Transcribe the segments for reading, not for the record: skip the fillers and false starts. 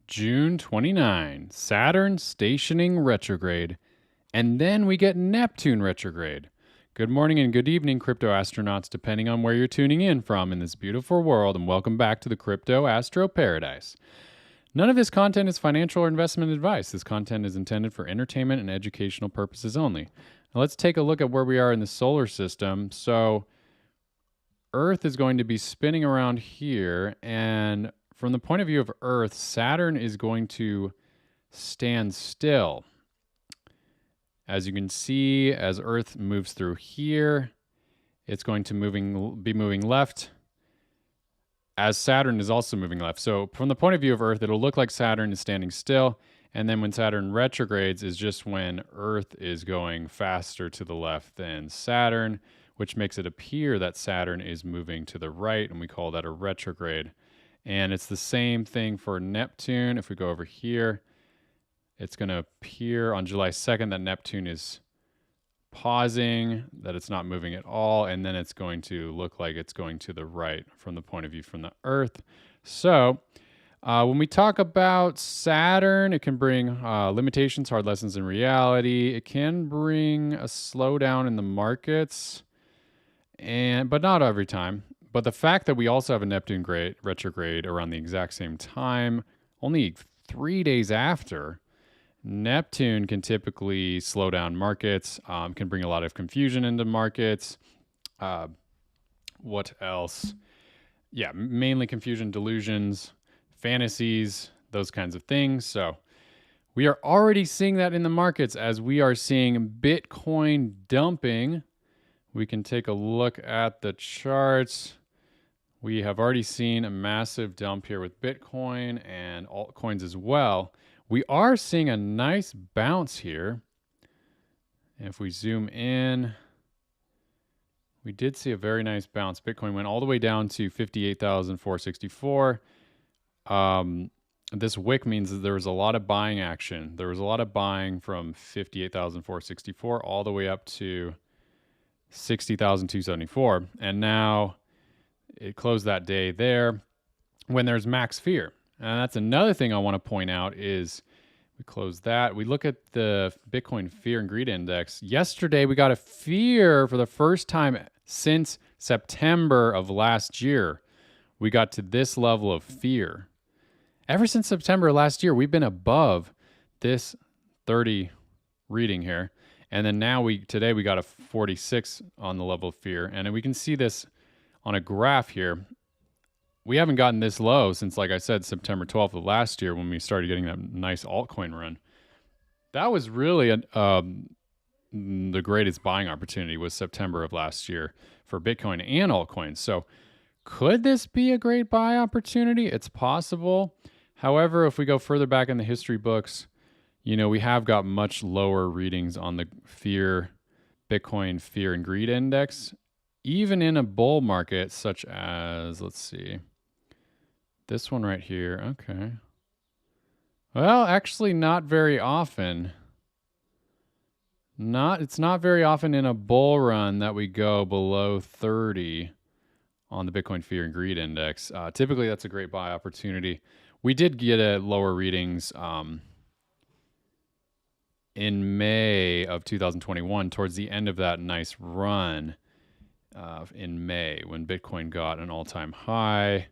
June 29, Saturn stationing retrograde, and then we get Neptune retrograde. Good morning and good evening, crypto astronauts, depending on where you're tuning in from in this beautiful world, and welcome back to the Crypto Astro Paradise. None of this content is financial or investment advice. This content is intended for entertainment and educational purposes only. Now let's take a look at where we are in the solar system. So Earth is going to be spinning around here, and from the point of view of Earth, Saturn is going to stand still. As you can see, as Earth moves through here, it's going to be moving left, as Saturn is also moving left. So from the point of view of Earth, it'll look like Saturn is standing still, and then when Saturn retrogrades is just when Earth is going faster to the left than Saturn, which makes it appear that Saturn is moving to the right, and we call that a retrograde. And it's the same thing for Neptune. If we go over here, it's going to appear on July 2nd that Neptune is pausing, that it's not moving at all, and then it's going to look like it's going to the right from the point of view from the Earth. So when we talk about Saturn, it can bring limitations, hard lessons in reality. It can bring a slowdown in the markets, but not every time. But the fact that we also have a Neptune retrograde around the exact same time, only 3 days after, Neptune can typically slow down markets, can bring a lot of confusion into markets. What else? Yeah, mainly confusion, delusions, fantasies, those kinds of things. So we are already seeing that in the markets as we are seeing Bitcoin dumping. We can take a look at the charts. We have already seen a massive dump here with Bitcoin and altcoins as well. We are seeing a nice bounce here. If we zoom in, we did see a very nice bounce. Bitcoin went all the way down to 58,464. This wick means that there was a lot of buying action. There was a lot of buying from 58,464 all the way up to 60,274. And now it closed that day there when there's max fear. And that's another thing I want to point out is we close that. We look at the Bitcoin Fear and Greed Index. Yesterday, we got a fear for the first time since September of last year. We got to this level of fear. Ever since September last year, we've been above this 30 reading here. And then now today we got a 46 on the level of fear. And we can see this on a graph here. We haven't gotten this low since, like I said, September 12th of last year when we started getting that nice altcoin run. That was really the greatest buying opportunity was September of last year for Bitcoin and altcoins. So could this be a great buy opportunity? It's possible. However, if we go further back in the history books, we have got much lower readings on the Bitcoin Fear and Greed Index, even in a bull market such as, let's see, this one right here. Okay. Well, actually not very often. It's not very often in a bull run that we go below 30 on the Bitcoin Fear and Greed Index. Typically, that's a great buy opportunity. We did get lower readings in May of 2021 towards the end of that nice run in May when Bitcoin got an all-time high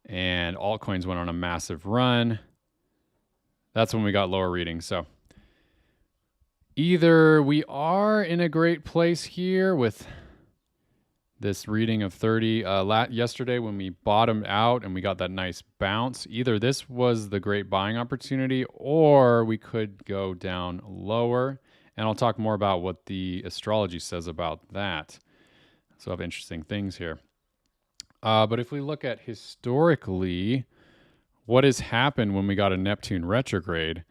and altcoins went on a massive run. That's when we got lower readings. So either we are in a great place here with this reading of 30 yesterday when we bottomed out and we got that nice bounce. Either this was the great buying opportunity or we could go down lower. And I'll talk more about what the astrology says about that. So I have interesting things here. But if we look at historically, what has happened when we got a Neptune retrograde?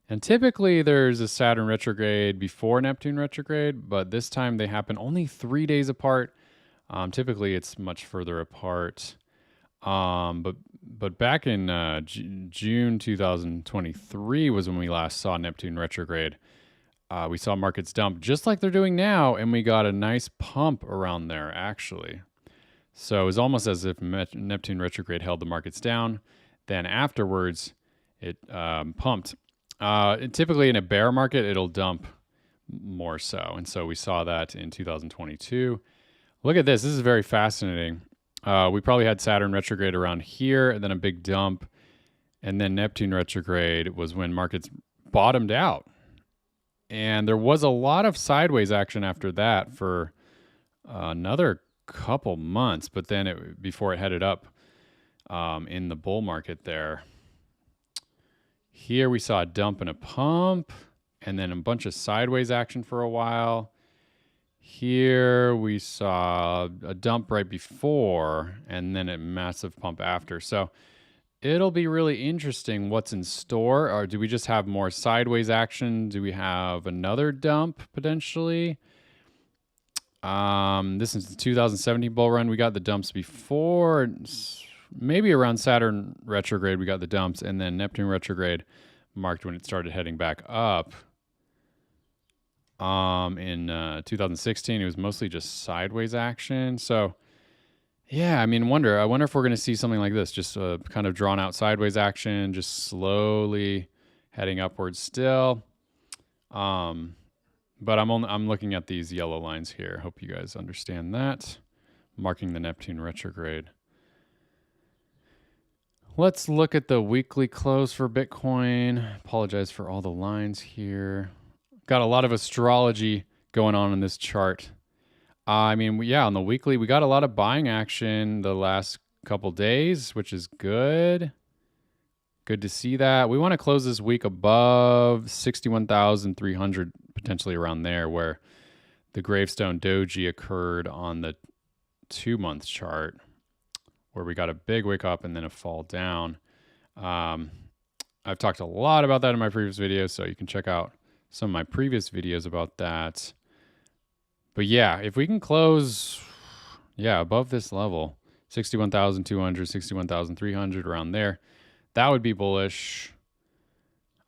And typically there's a Saturn retrograde before Neptune retrograde, but this time they happen only 3 days apart. Typically it's much further apart. But back in June 2023 was when we last saw Neptune retrograde. We saw markets dump just like they're doing now, and we got a nice pump around there, actually. So it was almost as if Neptune retrograde held the markets down. Then afterwards, it pumped. Typically in a bear market, it'll dump more so. And so we saw that in 2022. Look at this. This is very fascinating. We probably had Saturn retrograde around here, and then a big dump. And then Neptune retrograde was when markets bottomed out. And there was a lot of sideways action after that for another couple months. But then before it headed up in the bull market there. Here we saw a dump and a pump, and then a bunch of sideways action for a while. Here we saw a dump right before, and then a massive pump after. So it'll be really interesting what's in store. Or do we just have more sideways action? Do we have another dump potentially? This is the 2017 bull run. We got the dumps before. Maybe around Saturn retrograde, we got the dumps, and then Neptune retrograde marked when it started heading back up. In 2016, it was mostly just sideways action. So, yeah, I mean, I wonder if we're going to see something like this, just kind of drawn out sideways action, just slowly heading upwards still. But I'm looking at these yellow lines here. Hope you guys understand that. Marking the Neptune retrograde. Let's look at the weekly close for Bitcoin. Apologize for all the lines here. Got a lot of astrology going on in this chart. I mean, yeah, on the weekly, we got a lot of buying action the last couple days, which is good. Good to see that. We want to close this week above 61,300, potentially around there, where the gravestone doji occurred on the 2-month chart, where we got a big wake up and then a fall down. I've talked a lot about that in my previous videos, so you can check out some of my previous videos about that. But yeah, if we can close, above this level, 61,200, 61,300, around there, that would be bullish.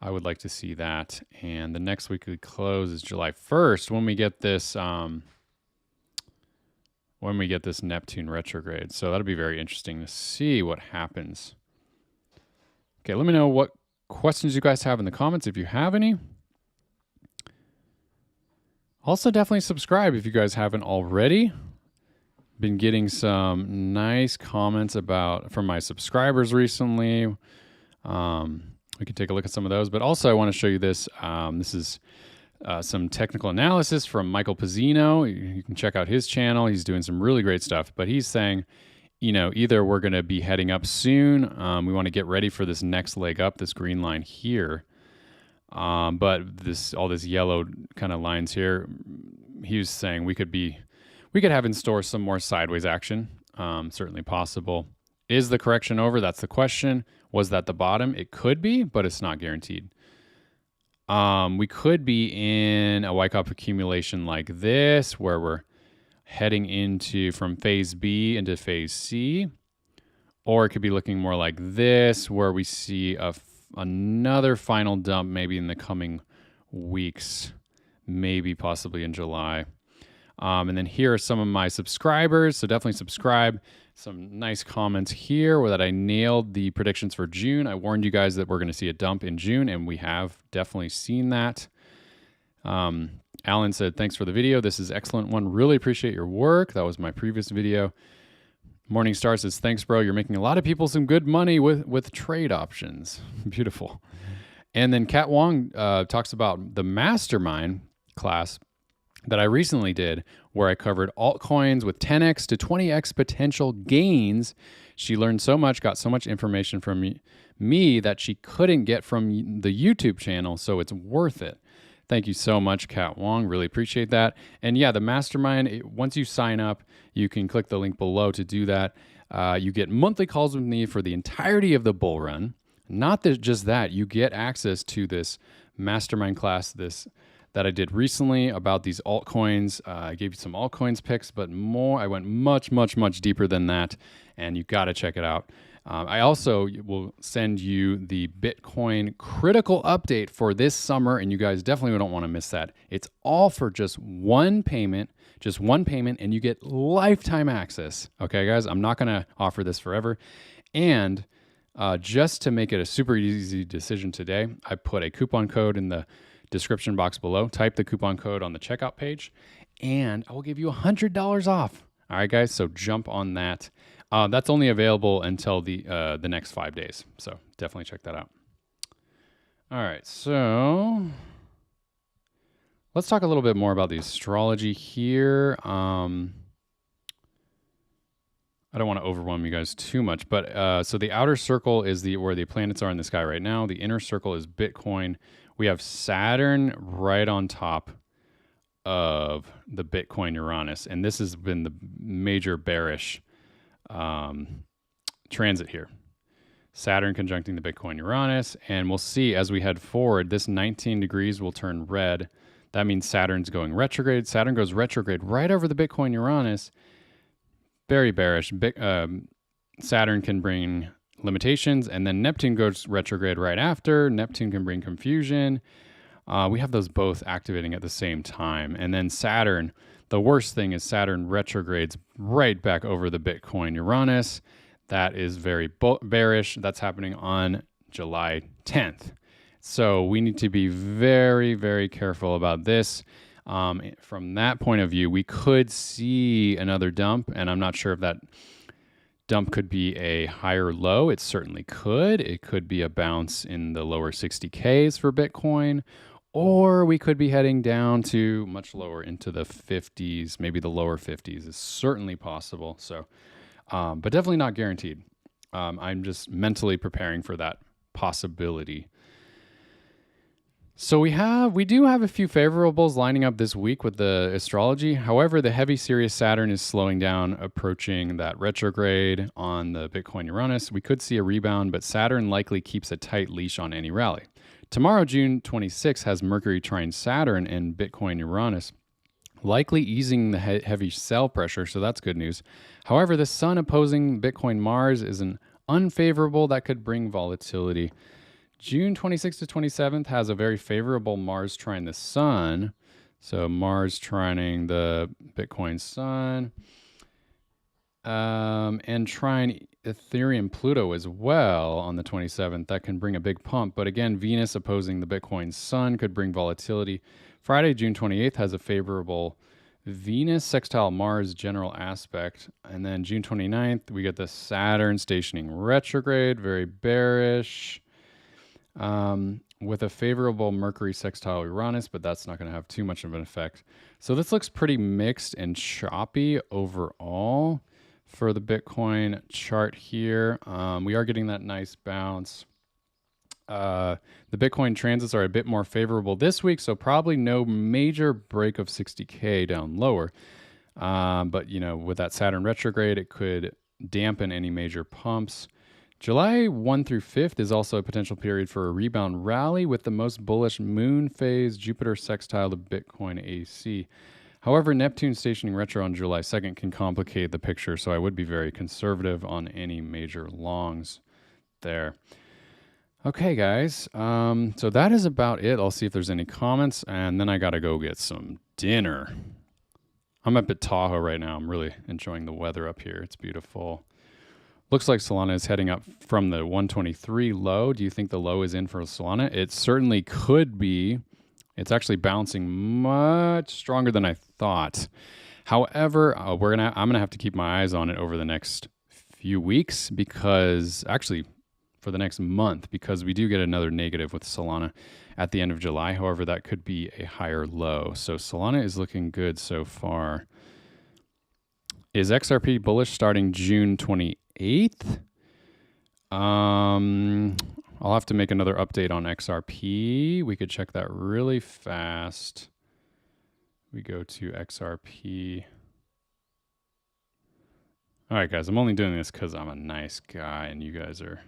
I would like to see that. And the next weekly close is July 1st when we get this Neptune retrograde. So that'll be very interesting to see what happens. Okay, let me know what questions you guys have in the comments if you have any. Also, definitely subscribe if you guys haven't already. Been getting some nice comments from my subscribers recently. We can take a look at some of those. But also, I want to show you this. This is some technical analysis from Michael Pizzino. You can check out his channel. He's doing some really great stuff. But he's saying, either we're going to be heading up soon. We want to get ready for this next leg up, this green line here. But all this yellow kind of lines here, he was saying we could have in store some more sideways action. Certainly possible. Is the correction over? That's the question. Was that the bottom? It could be, but it's not guaranteed. We could be in a Wyckoff accumulation like this, where we're heading from phase B into phase C. Or it could be looking more like this, where we see another final dump maybe in the coming weeks, maybe possibly in July. And then here are some of my subscribers, so definitely subscribe. Some nice comments here that I nailed the predictions for June. I warned you guys that we're going to see a dump in June, and we have definitely seen that. Alan said, thanks for the video. This is excellent one. Really appreciate your work. That was my previous video. Morningstar says, thanks, bro. You're making a lot of people some good money with trade options. Beautiful. And then Kat Wong talks about the mastermind class that I recently did, where I covered altcoins with 10x to 20x potential gains. She learned so much, got so much information from me that she couldn't get from the YouTube channel, so it's worth it. Thank you so much, Kat Wong. Really appreciate that. And yeah, the mastermind, once you sign up, you can click the link below to do that. You get monthly calls with me for the entirety of the bull run. Not just that, you get access to this mastermind class that I did recently about these altcoins. I gave you some altcoins picks, but more. I went much, much, much deeper than that, and you got to check it out. I also will send you the Bitcoin critical update for this summer, and you guys definitely don't want to miss that. It's all for just one payment, and you get lifetime access. Okay, guys, I'm not going to offer this forever. And Just to make it a super easy decision today, I put a coupon code in the description box below. Type the coupon code on the checkout page, and I will give you $100 off. All right, guys, so jump on that. That's only available until the next 5 days, so definitely check that out. All right, so let's talk a little bit more about the astrology here. I don't want to overwhelm you guys too much, but so the outer circle is where the planets are in the sky right now. The inner circle is Bitcoin. We have Saturn right on top of the Bitcoin Uranus, and this has been the major bearish transit here. Saturn conjuncting the Bitcoin Uranus, and we'll see as we head forward, this 19 degrees will turn red. That means Saturn's going retrograde. Saturn goes retrograde right over the Bitcoin Uranus. Very bearish. Saturn can bring limitations, and then Neptune goes retrograde right after. Neptune can bring confusion. We have those both activating at the same time. And then Saturn, the worst thing is Saturn retrogrades right back over the Bitcoin Uranus. That is very bearish. That's happening on July 10th. So we need to be very, very careful about this. From that point of view, we could see another dump, and I'm not sure if that dump could be a higher low. It certainly could. It could be a bounce in the lower 60Ks for Bitcoin, or we could be heading down to much lower into the 50s, maybe the lower 50s is certainly possible. So, but definitely not guaranteed. I'm just mentally preparing for that possibility. So we do have a few favorables lining up this week with the astrology. However, the heavy Sirius Saturn is slowing down, approaching that retrograde on the Bitcoin Uranus. We could see a rebound, but Saturn likely keeps a tight leash on any rally. Tomorrow, June 26, has Mercury trine Saturn and Bitcoin Uranus, likely easing the heavy sell pressure, so that's good news. However, the Sun opposing Bitcoin Mars is an unfavorable that could bring volatility. June 26th to 27th has a very favorable Mars trine the Sun. So Mars trining the Bitcoin Sun. And trine Ethereum Pluto as well on the 27th. That can bring a big pump. But again, Venus opposing the Bitcoin Sun could bring volatility. Friday, June 28th has a favorable Venus sextile Mars general aspect. And then June 29th, we get the Saturn stationing retrograde, very bearish. With a favorable Mercury sextile Uranus, but that's not going to have too much of an effect. So this looks pretty mixed and choppy overall for the Bitcoin chart here. We are getting that nice bounce. The Bitcoin transits are a bit more favorable this week, so probably no major break of 60K down lower. But, you know, with that Saturn retrograde, it could dampen any major pumps. July 1 through 5th is also a potential period for a rebound rally with the most bullish moon phase, Jupiter sextile to Bitcoin AC. However, Neptune stationing retro on July 2nd can complicate the picture, so I would be very conservative on any major longs there. Okay, guys, so that is about it. I'll see if there's any comments, and then I got to go get some dinner. I'm up at Tahoe right now. I'm really enjoying the weather up here. It's beautiful. Looks like Solana is heading up from the 123 low. Do you think the low is in for Solana? It certainly could be. It's actually bouncing much stronger than I thought. However, I'm gonna have to keep my eyes on it over the next few weeks, because actually for the next month, because we do get another negative with Solana at the end of July. However, that could be a higher low. So Solana is looking good so far. Is XRP bullish starting June 28th? I'll have to make another update on XRP. We could check that really fast. We go to XRP. All right, guys, I'm only doing this because I'm a nice guy and you guys are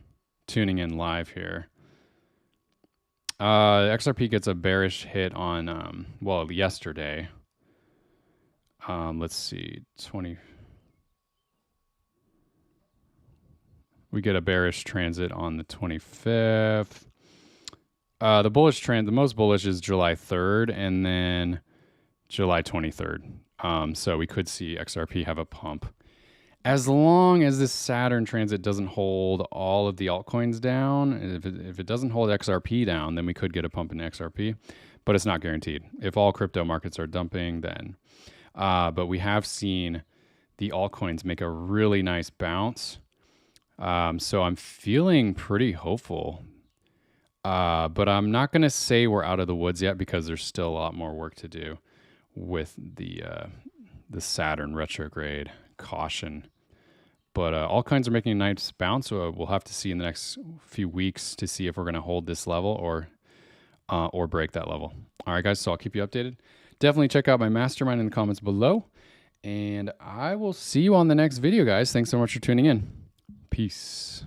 tuning in live here. XRP gets a bearish hit on, yesterday. Let's see, we get a bearish transit on the 25th. The most bullish is July 3rd and then July 23rd. So we could see XRP have a pump as long as this Saturn transit doesn't hold all of the altcoins down, if it doesn't hold XRP down, then we could get a pump in XRP, but it's not guaranteed. If all crypto markets are dumping, then. But we have seen the altcoins make a really nice bounce. So I'm feeling pretty hopeful. But I'm not going to say we're out of the woods yet because there's still a lot more work to do with the Saturn retrograde caution. But all kinds are making a nice bounce, so we'll have to see in the next few weeks to see if we're going to hold this level or break that level. All right, guys, so I'll keep you updated. Definitely check out my mastermind in the comments below, and I will see you on the next video, guys. Thanks so much for tuning in. Peace.